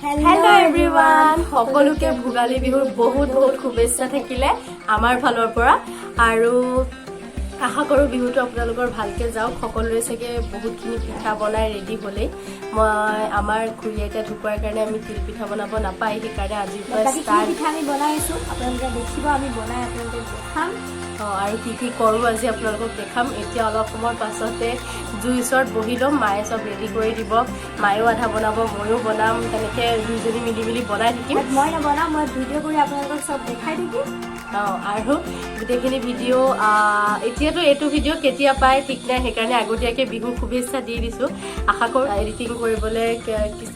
Hello everyone, সকলোকে ভোগালী বিহুৰ বহুত শুভেচ্ছা থাকিলে আমাৰ ফালৰ পৰা আৰু আশা কৰো বিহুটো আপোনালোকৰ ভালকে যাওক সকলোৰে সকে বহুতখিনি পিঠা বনাই ৰেডি হলে মই আমাৰ খুৰীয়েকে ঢুকুৱাৰ কাৰণে আমি তিল পিঠা বনাব নাপাই সেই কাৰণে আজি ষ্টাৰ্ট পিঠা আমি বনাইছো আপোনালোকে দেখিব আমি বনাই আপোনালোকক দেখাম আৰু কি কৰো আজি আপোনালোকক দেখাম এতিয়া অলপ সময় পাছতে জুইচত বহি লম মায়ে সব ৰেডি কৰি দিব মায়েও আধা বনাব ময়ো বনাম তেনেকে দুইজনী মিলি বনাই থাকিম মই নবনাম মই ভিডিঅ' কৰি আপোনালোকক সব দেখাই থাকিম আৰু গোটেইখিনি ভিডিঅ' এতিয়াতো এইটো ভিডিঅ' কেতিয়া পায় ঠিক নাই সেইকাৰণে আগতীয়াকৈ বিহুৰ শুভেচ্ছা দি দিছোঁ আশা কৰোঁ এডিটিং কৰিবলৈ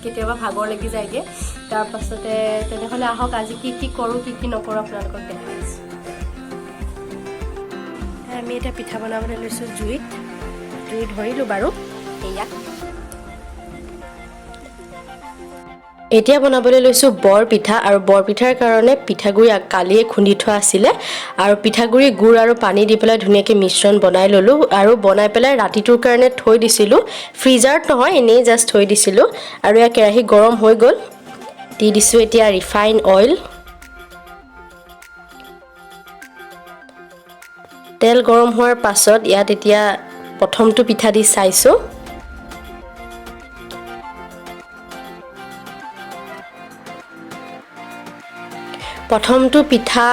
কেতিয়াবা ভাগৰ লাগি যায়গৈ তাৰপাছতে তেনেহ'লে আহক আজি কি কৰোঁ কি নকৰোঁ আপোনালোকক দেখাইছোঁ আমি এটা পিঠা বনাবলৈ লৈছোঁ জুইত ধৰিলোঁ বাৰু এয়া এতিয়া বনাবলৈ লৈছোঁ বৰ পিঠা আৰু বৰ পিঠাৰ কাৰণে পিঠাগুড়ি কালিয়ে খুন্দি থোৱা আছিলে আৰু পিঠাগুড়ি গুড় আৰু পানী দি পেলাই ধুনীয়াকৈ মিশ্ৰণ বনাই ল'লোঁ আৰু বনাই পেলাই ৰাতিটোৰ কাৰণে থৈ দিছিলোঁ ফ্ৰিজাৰত নহয় এনেই জাষ্ট থৈ দিছিলোঁ আৰু এয়া কেৰাহী গৰম হৈ গ'ল দি দিছোঁ এতিয়া ৰিফাইন অইল তেল গৰম হোৱাৰ পাছত ইয়াত এতিয়া প্ৰথমটো পিঠা দি চাইছোঁ প্ৰথমটো পিঠা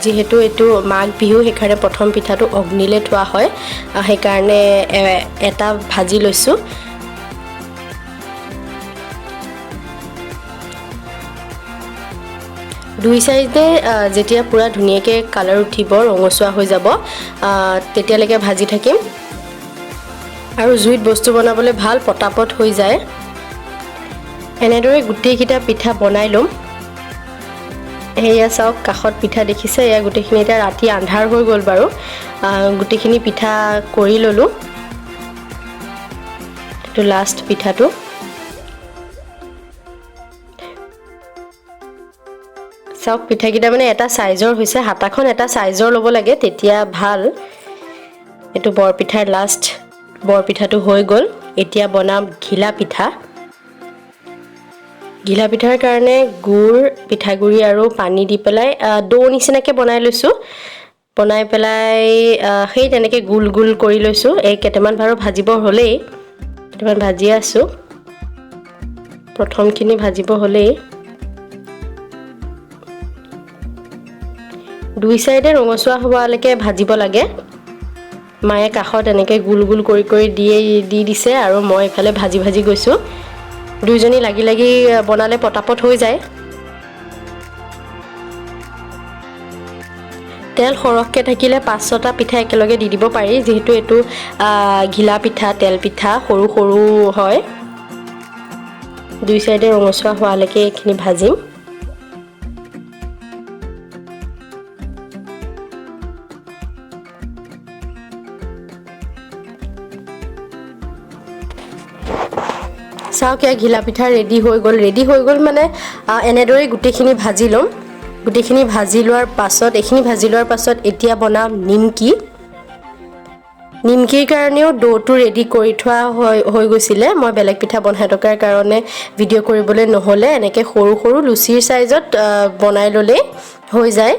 যেহেতু এইটো মাঘ বিহু সেইকাৰণে প্ৰথম পিঠাটো অগ্নিলে থোৱা হয় সেইকাৰণে এটা ভাজি লৈছোঁ দুই চাইডে যেতিয়া পুৰা ধুনীয়াকৈ কালাৰ উঠিব ৰঙচুৱা হৈ যাব তেতিয়ালৈকে ভাজি থাকিম আৰু জুইত বস্তু বনাবলৈ ভাল পটাপট হৈ যায় এনেদৰে গোটেইকেইটা পিঠা বনাই ল'ম এয়া চাওক কাষত পিঠা দেখিছে এয়া গোটেইখিনি এতিয়া ৰাতি আন্ধাৰ হৈ গ'ল বাৰু গোটেইখিনি পিঠা কৰি ল'লোঁ এইটো লাষ্ট পিঠাটো চাওক পিঠাকেইটা মানে এটা চাইজৰ হৈছে হাতাখন এটা চাইজৰ ল'ব লাগে তেতিয়া ভাল এইটো বৰপিঠাৰ লাষ্ট বৰপিঠাটো হৈ গ'ল এতিয়া বনাম ঘিলা পিঠা ঘিলা পিঠাৰ কাৰণে গুড় পিঠাগুড়ি আৰু পানী দি পেলাই দৌ নিচিনাকৈ বনাই লৈছোঁ বনাই পেলাই সেই তেনেকৈ গোল কৰি লৈছোঁ এই কেইটামান বাৰু ভাজিব হ'লেই কেইটামান ভাজি আছোঁ প্ৰথমখিনি ভাজিব হ'লেই দুই চাইডে ৰঙচুৱা হোৱালৈকে ভাজিব লাগে মায়ে কাষত এনেকৈ গোল কৰি দি দিছে আৰু মই ইফালে ভাজি গৈছোঁ দুইজনী লাগি বনালে পটাপট হৈ যায় তেল সৰহকৈ থাকিলে 5-6টা পিঠা একেলগে দি দিব পাৰি যিহেতু এইটো ঘিলা পিঠা তেল পিঠা সৰু হয় দুই চাইডে ৰঙচুৱা হোৱালৈকে এইখিনি ভাজিম চাওক এয়া ঘিলা পিঠা ৰেডি হৈ গ'ল মানে এনেদৰে গোটেইখিনি ভাজি ল'ম গোটেইখিনি ভাজি লোৱাৰ পাছত এতিয়া বনাম নিমকিৰ কাৰণেও ডোটো ৰেডি কৰি থোৱা হৈ গৈছিলে মই বেলেগ পিঠা বনাই থকাৰ কাৰণে ভিডিঅ' কৰিবলৈ নহ'লে এনেকৈ সৰু লুচিৰ চাইজত বনাই ল'লে হৈ যায়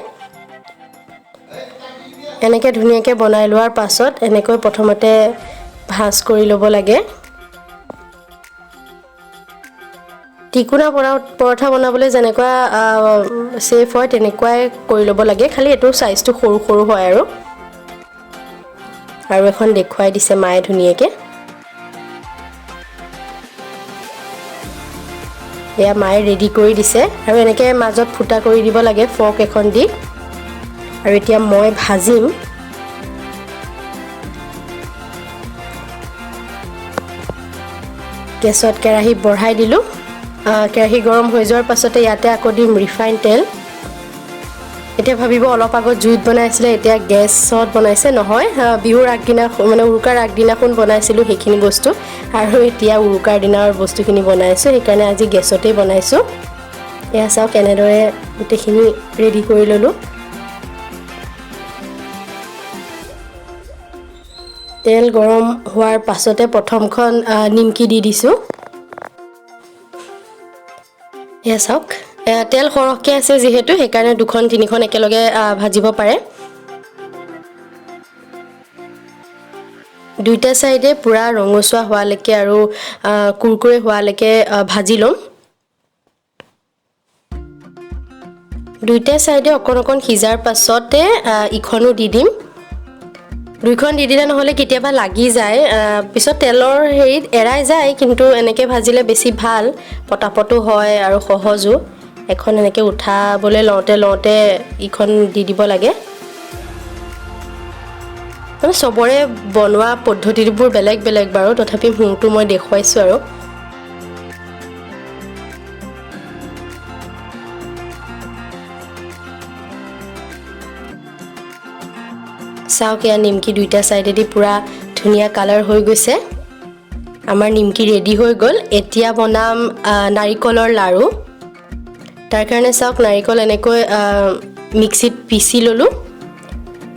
এনেকৈ ধুনীয়াকৈ বনাই লোৱাৰ পাছত এনেকৈ প্ৰথমতে ভাঁজ কৰি ল'ব লাগে টিকুনা পৰঠা বনাবলৈ যেনেকুৱা সেফ হয় তেনেকুৱাই কৰি ল'ব লাগে খালি এইটো সাইজটো সৰু হয় আৰু এখন দেখুৱাই দিছে মায়ে ধুনীয়াকৈ এয়া মায়ে ৰেডি কৰি দিছে আৰু এনেকৈ মাজত ফুটা কৰি দিব লাগে ফৰ্ক এখন দি আৰু এতিয়া মই ভাজিম গেছত কেৰাহী বঢ়াই দিলোঁ কেৰাহী গৰম হৈ যোৱাৰ পাছতে ইয়াতে আকৌ দিম ৰিফাইন তেল এতিয়া ভাবিব অলপ আগত জুইত বনাইছিলে এতিয়া গেছত বনাইছে নহয় বিহুৰ আগদিনা মানে উৰুকাৰ আগদিনাখন বনাইছিলোঁ সেইখিনি বস্তু আৰু এতিয়া উৰুকাৰ দিনাৰ বস্তুখিনি বনাইছোঁ সেইকাৰণে আজি গেছতেই বনাইছোঁ এয়া চাওক কেনেদৰে গোটেইখিনি ৰেডি কৰি ল'লোঁ তেল গৰম হোৱাৰ পাছতে প্ৰথমখন নিমকি দি দিছোঁ এয়া চাওক তেল সৰহকৈ আছে যিহেতু সেইকাৰণে 2-3খন একেলগে ভাজিব পাৰে দুইটা সাইডে পুৰা ৰঙচুৱা হোৱালৈকে আৰু কুৰকুৰে হোৱালৈকে ভাজি লম দুইটা সাইডে অকণ সিজাৰ পাছতে ইখনো দি দিম দুইখন দি দিলে নহলে কেতিয়াবা লাগি যায় পিছত তেলৰ হেৰিত এৰাই যায় কিন্তু এনেকে ভাজিলে বেছি ভাল পটাপটো হয় আৰু সহজো এখন এনেকে উঠাবলৈ লওঁতে ইখন দি দিব লাগে মানে সবৰে বনোৱা পদ্ধতিবোৰ বেলেগ বেলেগ বাৰু তথাপি মোৰটো মই দেখুৱাইছো আৰু চাওক এয়া নিমকি দুইটা সাইডেদি পুৰা ধুনীয়া কালাৰ হৈ গৈছে আমাৰ নিমকি ৰেডি হৈ গ'ল এতিয়া বনাম নাৰিকলৰ লাৰু তাৰ কাৰণে চাওক নাৰিকল এনেকৈ মিক্সিত পিচি ললো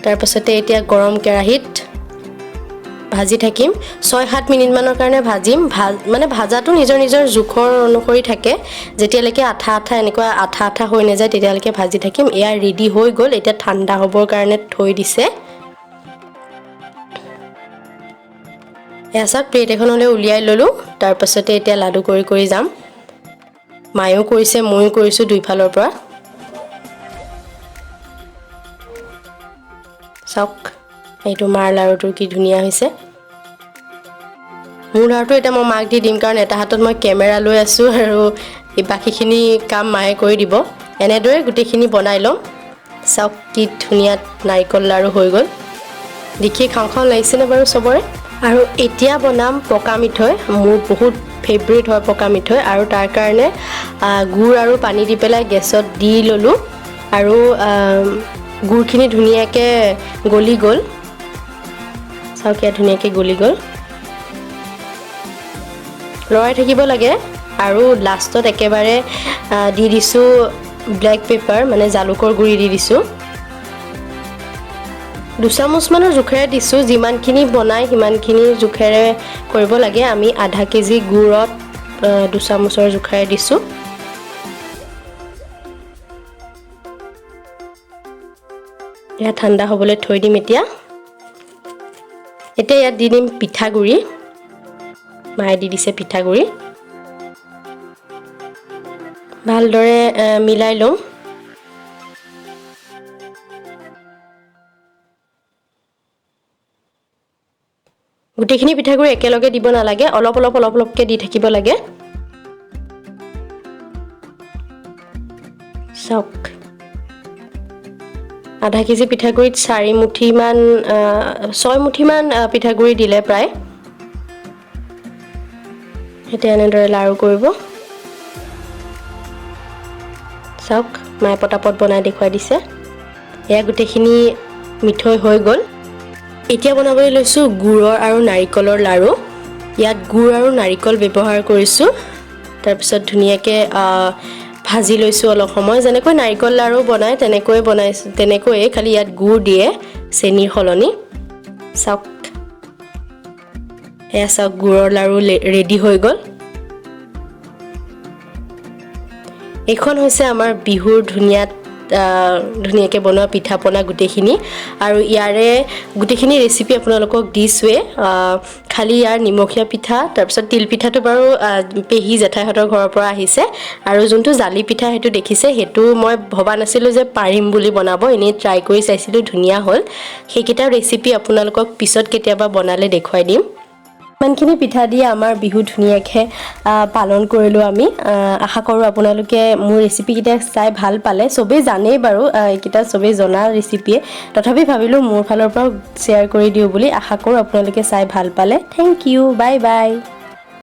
তাৰ পাছতে এতিয়া গৰম কেৰাহীত ভাজি থাকিম 6-7 মিনিট মানৰ কাৰণে ভাজিম মানে ভাজাটো নিজৰ জোখৰ অনুসৰি থাকে যেতিয়ালৈকে আঠা এনেকুৱা আঠা হৈ নাযায় তেতিয়ালৈকে ভাজি থাকিম এয়া ৰেডি হৈ গ'ল এতিয়া ঠাণ্ডা হ'বৰ কাৰণে থৈ দিছে এয়া চাওক প্লেট এখনলৈ উলিয়াই ললো তাৰ পাছতে এতিয়া লাডু কৰি যাম মায়ো কৰিছে ময়ো কৰিছো দুইফালৰ পৰা চাওক এইটো মাৰ লাৰুটো কি ধুনীয়া হৈছে মোৰ লাৰুটো এটা মই মাক দি দিম কাৰণ এটা হাতত মই কেমেৰা লৈ আছো আৰু বাকিখিনি কাম মায়ে কৰি দিব এনেদৰে গুটেখিনি বনাই লম চাওক কি ধুনীয়া নাৰিকল লাৰু হৈ গ'ল দেখি খাওঁ লাগিছে নে বাৰু সবৰে আৰু এতিয়া বনাম পকা মিঠৈ মোৰ বহুত ফেভাৰিট হয় পকা মিঠৈ আৰু তাৰ কাৰণে গুড় আৰু পানী দি পেলাই গেছত দি ললো আৰু গুড়খিনি ধুনীয়াকৈ গলি গ'ল চাওক ইয়া ধুনীয়াকৈ গলি গ'ল লৰাই থাকিব লাগে আৰু লাষ্টত একেবাৰে দি দিছো ব্লেক পেপাৰ মানে জালুকৰ গুড়ি দি দিছো 2 চামুচ মানৰ জোখেৰে দিছো যিমানখিনি বনাই সিমানখিনি জোখেৰে কৰিব লাগে আমি আধা কেজি গুড়ত 2 চামুচৰ জোখেৰে দিছো এয়া ঠাণ্ডা হ'বলৈ থৈ দিম এতিয়া ইয়াত দি দিম পিঠাগুড়ি মায়ে দি দিছে পিঠাগুড়ি ভালদৰে মিলাই লম গুটেখিনি পিঠাগুড়ি একেলগে দিব নালাগে অলপকৈ দি থাকিব লাগে চাওক আধা কেজি পিঠাগুড়িত 4 মুঠি মান 6 মুঠি মান পিঠাগুড়ি দিলে প্ৰায় এতিয়া এনেদৰে লাৰু কৰিব চাওক মায়ে পটাপট বনাই দেখুৱাই দিছে এয়া গুটেখিনি মিঠৈ হৈ গ'ল এতিয়া বনাবলৈ লৈছো গুড়ৰ আৰু নাৰিকলৰ লাৰু ইয়াত গুড় আৰু নাৰিকল ব্যৱহাৰ কৰিছো তাৰ পিছত ধুনীয়াকৈ ভাজি লৈছো অলপ সময় যেনেকৈ নাৰিকল লাৰু বনাই তেনেকৈ খালি ইয়াত গুড় দিয়ে চেনিৰ সলনি চাওক এয়া চাওক গুড়ৰ লাৰু ৰেডি হৈ গ'ল এইখন হৈছে আমাৰ বিহুৰ ধুনীয়াকৈ বনোৱা পিঠা পনা গুটেখিনি আৰু ইয়াৰে গুটেখিনি ৰেচিপি আপোনালোকক দিছোৱে খালি ইয়াৰ নিমখীয়া পিঠা তাৰপিছত তিল পিঠাটো বাৰু পেহী জেঠাইহঁতৰ ঘৰৰ পৰা আহিছে আৰু যোনটো জালি পিঠা সেইটো দেখিছে সেইটো মই ভবা নাছিলোঁ যে পাৰিম বুলি বনাব এনেই ট্ৰাই কৰি চাইছিলোঁ ধুনীয়া হ'ল সেইকেইটা ৰেচিপি আপোনালোকক পিছত কেতিয়াবা বনালে দেখুৱাই দিম ইমানখিনি পিঠা দি আমাৰ বিহু ধুনীয়াকৈ পালন কৰিলোঁ আমি আশা কৰোঁ আপোনালোকে মোৰ ৰেচিপিকেইটা চাই ভাল পালে চবেই জানেই বাৰু এইকেইটা চবেই জনা ৰেচিপিয়ে তথাপি ভাবিলোঁ মোৰ ফালৰ পৰাও শ্বেয়াৰ কৰি দিওঁ বুলি আশা কৰোঁ আপোনালোকে চাই ভাল পালে থেংক ইউ বাই বাই